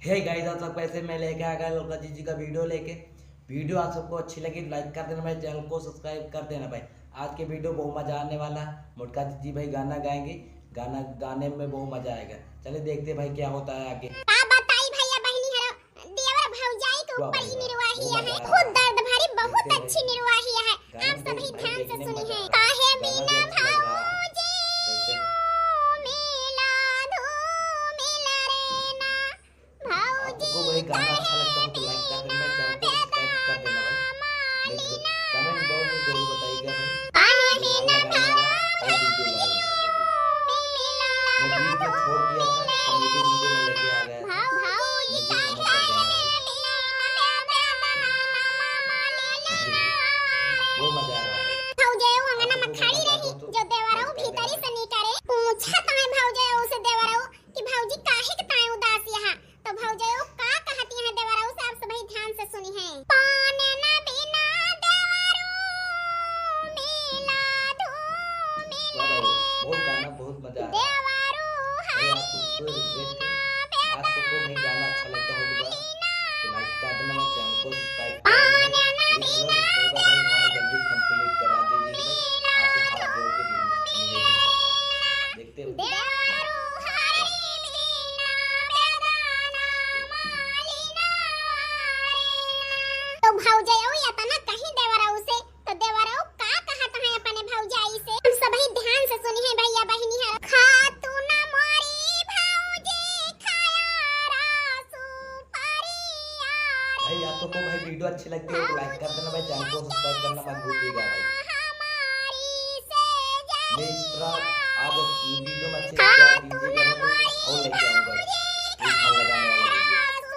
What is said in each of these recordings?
Hey guys, आप सबको ऐसे मैं लेके आ गया लोका जी का वीडियो लेके। वीडियो आप सबको अच्छी लगी तो लाइक कर देना भाई, चैनल को सब्सक्राइब कर देना भाई। आज के वीडियो बहुत मजा आने वाला है। मोटका जी भाई गाना गाएंगे, गाना गाने में बहुत मजा आएगा। चलिए देखते भाई क्या होता है आगे। बताई भैया बहनी हरो देवर भौजाई के ऊपर ही निर्वाहिया है, खुद दर्द भरी बहुत अच्छी निर्वाहिया है। आप सभी ध्यान से सुनी है। काहे बिना भौजी मिला धूमिल रे ना भौजी। आपको वही गाना अच्छा लगता हो तो लाइक कर देना, चैनल को सब्सक्राइब कर देना भाई। कमेंट बॉक्स में जरूर बताइएगा भाई। काहे बिना और वीडियो लाइक मैं बीच में छोड़ दिया था, कॉमेडी वीडियो में लेके आ गया था। भौजी मुझे समझ कर देना भाई। वो मजा आ रहा है। भौजे अंगना में खड़ी रही जो देवराऊ भीतरी से निकरे पूछा तमे भौजे उसे देवराऊ कि भौजी काहे के ताए उदास यहाँ। तो भौजे का कहती है देवराऊ से, आप सभी ध्यान से सुनी है। पाने ना बिना देवराऊ मिला धूमिल रे वो गाना बहुत मजा आ रहा है। देवराऊ भाई आपको रिक्वेस्ट है, आपको भाई गाना अच्छा लगता होगा तो लाइक कर देना भाई, चैनल को सब्सक्राइब कर देना भाई। 1 करोड़ सब्सक्राइबर भाई हमारा जल्दी कंप्लीट करा दीजिए भाई। आपसे हाथ जोड़ के निवेदन करता हूं। देखते हैं देवराऊ हरी मीना बेदाना मालिना रे। तो भौजे या तना कहीं देवराऊ से, तो देवराऊ का कहता है अपने भौजाई से। हम सभी ध्यान से सुनी है भैया बहनी है। खातू न मोरी भौजी खाया रासू परिया रे। भाई। आपको भाई वीडियो अच्छी लगती है तो लाइक कर देना भाई, चैनल को सब्सक्राइब करना मत भूलिएगा भाई। मैं इस तरह आज ये वीडियो में अच्छे से क्या दीजिएगा तो और लेके आऊंगा ये फल लगाने वाला वीडियो।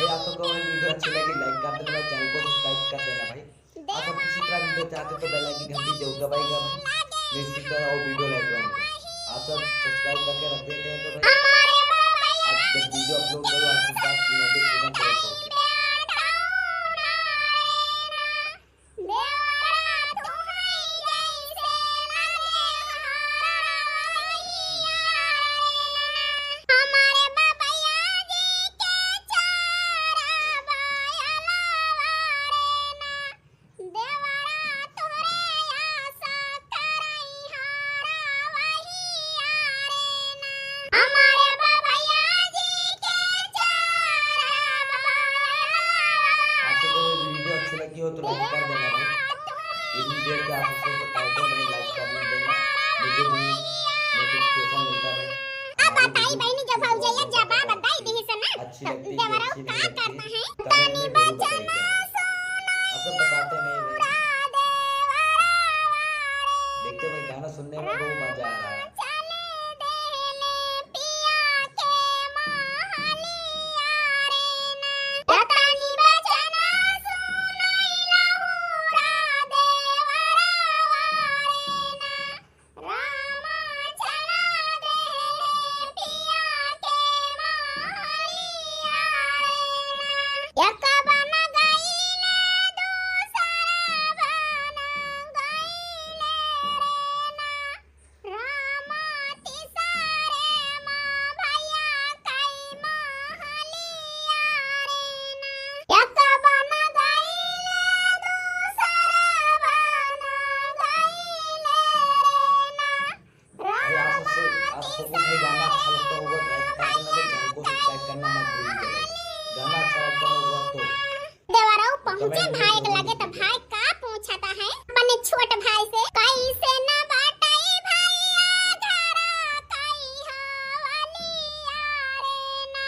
आप सबको भाई वीडियो अच्छी लगी लाइक कर देना भाई, चैनल को सब्सक्राइब कर देना भाई। आप सब किसी तरह वीडियो चाहते तो बेल आइकन घंटी जरूर दबाइएगा भाई। मैं इसी तरह और वीडियो लेकर आऊंगा। आप सब सब्सक्राइब करके रख देते हैं तो भाई आप जब वीडियो अपलोड करो आपके पास नोटिफिकेशन तुरंत पहुंचे। लगी हो तो लाइक कर देना भाई। ये वीडियो के आप सबको बताते हैं भाई, लाइक कर देना, मुझे भी नोटिफिकेशन मिलता है। अब बताई बहनी जब भौजैया जवाब बताई दी से ना अच्छी लगती है देवराऊ अच्छी का नहीं करता लगती है कमेंट में जरूर बताइएगा। आप सब बताते नहीं भाई। देखते भाई गाना सुनने में बहुत मजा आ रहा है। आपको भाई गाना अच्छा लगता होगा तो लाइक कर देना भाई, चैनल को सब्सक्राइब करना मत भूलिएगा भाई। गाना अच्छा लगता होगा तो देवराऊ पहुंचे भाई के लगे तो भाई का पूछता है अपने छोटे भाई से, कैसे ना बाटाई भैया घरा कई हवलिया रे ना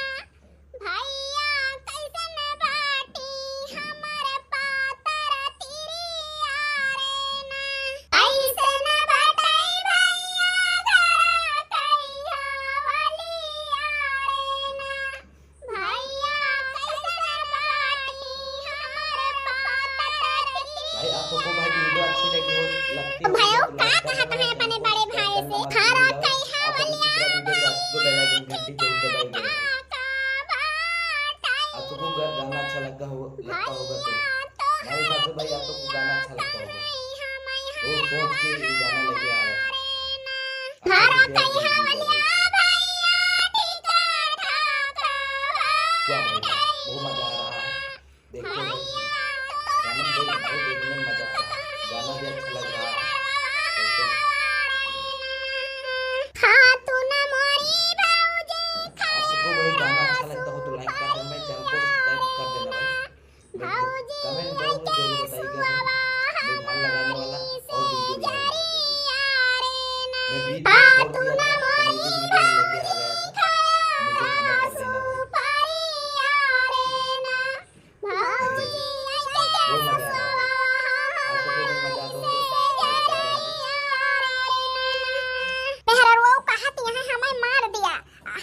भैया कैसे ना बाटी हमर पातर तिरिया रे ना ऐसे ना बाटाई भैया घरा कई हवलिया रे ना भैया कैसे ना बाटी हमर पातर भाई। आपको भाई वीडियो अच्छी लगी हो लगती है भाइयों तो का लाइक कर कहता देना है भाई, अपने चैनल को बड़े भाई से खारा कई आप सभी चित्रा वीडियो चाहते तो बेल आइकन घंटी जरूर दबाइएगा। आप सबको गाना अच्छा लगता होगा तो हमारे हिसाब से भाई आप सबको गाना अच्छा लगता होगा, वो सोच के ये गाना लेके आ रहा था। खारा कई हवलिया बहुत मजा आ रहा है देखने में, गाना देखने में मजा आ रहा है, गाना भी अच्छा लग रहा है। आपको वही गाना अच्छा लगता हो तो लाइक कर देना भाई, चैनल को सब्सक्राइब कर देना भाई, कमेंट बॉक्स में जरूर बताइएगा भाई ध्यान लगाने वाला और वीडियो लाइक। मैं बीच में छोड़ दिया था कॉमेडी वीडियो लेके आ गया था, मुझे क्षमा कर देना भाई। वो मजा आ रहा है, आपको भी मजा आता हो तो लाइक कर देना भाई। मेहररुआ कहत यहाँ हमें मार दिया,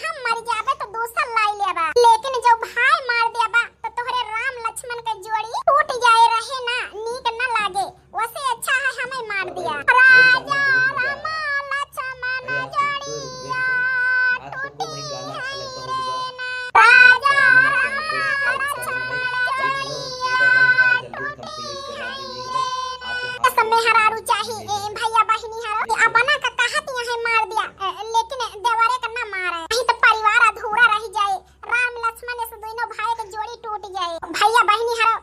हम मर जाबे तो दूसरा लाई लेबा, लेकिन जो भाई मार दिया बा तो तोहरे राम लक्ष्मण के जोड़ी टूट जाए रहे ना, नीक न लागे, वैसे अच्छा है हमें मार दिया। राजा राम लक्ष्मण जोड़ी आपको भाई गाना अच्छा लगता होगा राजा मेहरारू चाहिए भैया बहिनी हरो अपना का कहत यहाँ मार दिया, लेकिन देवरे का ना मारे, नहीं तो परिवार अधूरा रह जाए, राम लक्ष्मण से दोनों भाई के जोड़ी टूट जाए। भैया बहिनी हरो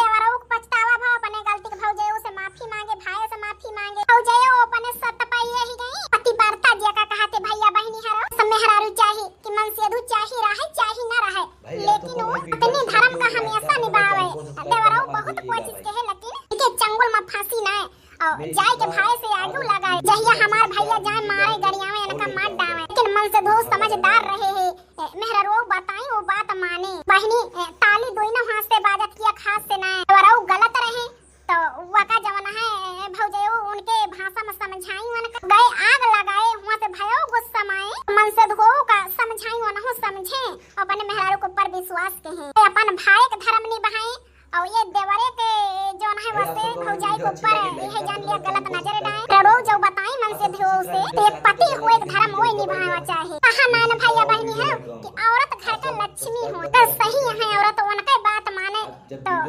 देवरो को पछतावा भाव अपने गलती के भाव जाए, उसे माफी मांगे, भाई से माफी मांगे, भाव जाए वो अपने सत पाई रही गई पतिव्रता जे का कहते भैया बहिनी हरो सब मेहरारू चाहिए कि मन से अधू चाहिए रहे चाहिए ना रहे, लेकिन वो अपने धर्म का हमेशा निभावे। देवरो बहुत कोशिश कहे लेकिन के चंगुल में फांसी ना और जाए के भाई से आगू लगाए, जहिया हमार भैया जाए मारे गरिया में इनका मार डावे, लेकिन मन से दोस्त समझदार रहे हैं मेहरारू बताई वो बात माने। बहिनी ताली दोनों हाथ से बाजत किया खास से ना, देवरो गलत रहे तो वका जमाना है भौजयो उनके भाषा में समझाई उनका गए आग लगाए, वहां से भयो गुस्सा माए, मन से धो का समझाई उनहो समझे, अपने मेहरारू के ऊपर विश्वास के हैं, अपन भाई के धर्म निभाए और ये देवरे के जो है वैसे भौजाई के ऊपर यह जान लिया गलत नजर डाले, करो जो बताई मन से धो से एक पति हुए धर्म वही निभाना चाहे। कहा नान भैया बहनी है कि औरत घर का लक्ष्मी हो, तो सही है औरत उनके बात माने तो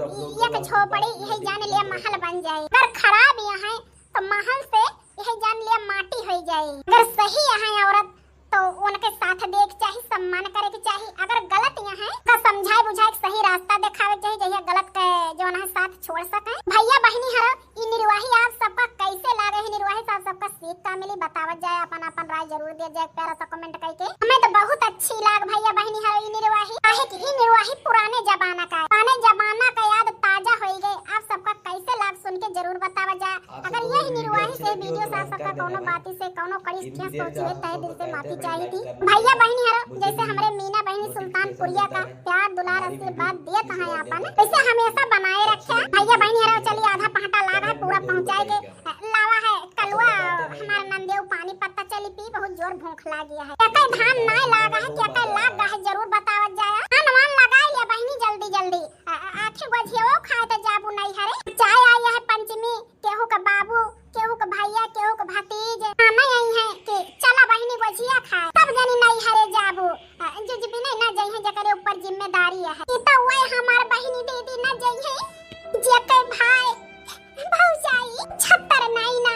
एक झोपड़ी यही जान लिया महल बन जाए, अगर खराब यहाँ तो महल से यही जान लिया माटी हो जाए, अगर सही है औरत तो उनके साथ देख चाहिए, सम्मान करे के चाहिए, अगर गलत यहाँ का समझाए बुझाए सही रास्ता दिखावे चाहिए, जहिया गलत के जो ना साथ छोड़ सके। भैया बहनी हर ई निर्वाही आप सबका कैसे लागे है, निर्वाही साहब सबका सीख का मिली बतावत जाए, अपन अपन राय जरूर दे जाए, प्यारा सा कमेंट करके। हमें तो बहुत अच्छी लाग भैया बहनी हर ई निर्वाही, काहे कि ई निर्वाही पुराने जमाना का है, पुराने जमाना का याद ताजा हो गए, आप सबका कैसे लाग सुन के जरूर बतावत जाए। अगर यही निर्वाही से वीडियो साहब सबका कोनो बात से कोनो कड़ी ठेस पहुंची है तहे दिल से माफी चाहिए थी। भैया बहनी हर जैसे हमारे मीना बहनी सुल्तानपुरिया का प्यार दुलार आशीर्वाद दिया कहाँ अपन वैसे हमेशा बनाए रखे। भैया बहनी हर चलिए आधा पहाटा लागा है पूरा पहुंचाए के लावा है कलवा हमारा नंदेव पानी पत्ता चली पी, बहुत जोर भूख लागी है, क्या कई धान नाय लागा है, क्या कई लागा है जरूर बतावत जाए। हनुमान लगाई लिया बहनी जल्दी जल्दी आखिर बजियो खाए तो जाबू नहीं हरे, चाय आई है पंचमी, केहू का बाबू केहू का भैया केहू का भतीज हमें यही है कि चला बहनी बजिया खाए, सब जनी नहीं हरे जाबू जुज भी नहीं ना जइहे जकरे ऊपर जिम्मेदारी है, ई तो वही हमार बहनी दीदी ना जइहे जेके भाई भौजाई छत्तर नहीं ना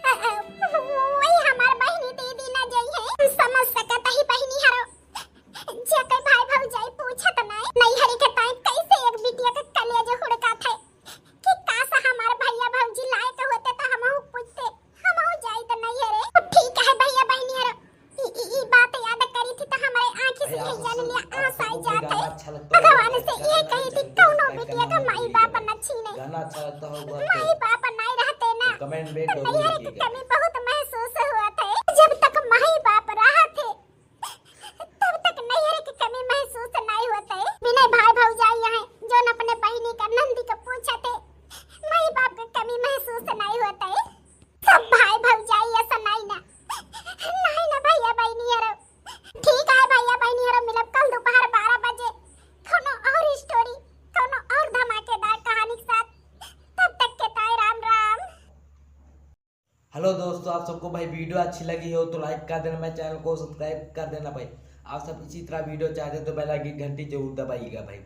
वही हमार बहनी दीदी ना जइहे, समझ सकत ही बहनी हरो जेके भाई भौजाई पूछत नहीं हरी के ताई कैसे एक बिटिया के कलेजे हुड़का थे कि काश हमार भैया भौजी लायक होते तो हमहु पूछते हमहु जाई तो नहीं हरे। ठीक है भैया बहनी हरो ई बात याद करी थी तो हमारे आंखी से यही जान लिया आस आई जाते, भगवान से ये कही थी कौनो बिटिया का माई बाप न छीने, गाना अच्छा लगता होगा माई बाप नहीं रहते ना कमेंट में तो जरूर नहीं कीजिएगा। कमी बहुत महसूस हुआ था, जब तक माई बाप रहा थे तब तक नहीं की कमी महसूस नहीं होता है। बिना भाई भौजाई यहाँ जो न अपने बहनी का नंदी का पूछा थे माई बाप का कमी महसूस नहीं होता है, सब भाई भौजाई ऐसा नहीं ना भैया बहनी हरो। ठीक है भैया बहनी हरो मिलब कल दोपहर 12 बजे कोनो और स्टोरी कोनो और धमाकेदार कहानी के साथ, तब तक के ताई राम राम। हेलो दोस्तों, आप सबको भाई वीडियो अच्छी लगी हो तो लाइक कर देना, मैं चैनल को सब्सक्राइब कर देना भाई। आप सब इसी तरह वीडियो चाहते तो बेल आइकन घंटी जरूर दबाइएगा भाई।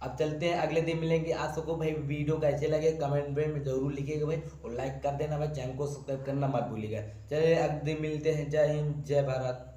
अब चलते हैं, अगले दिन मिलेंगे। आप सबको भाई वीडियो कैसे लगे कमेंट में जरूर लिखिएगा भाई, और लाइक कर देना भाई, चैनल को सब्सक्राइब करना मत भूलिएगा। चलिए अगले दिन मिलते हैं। जय हिंद, जय भारत।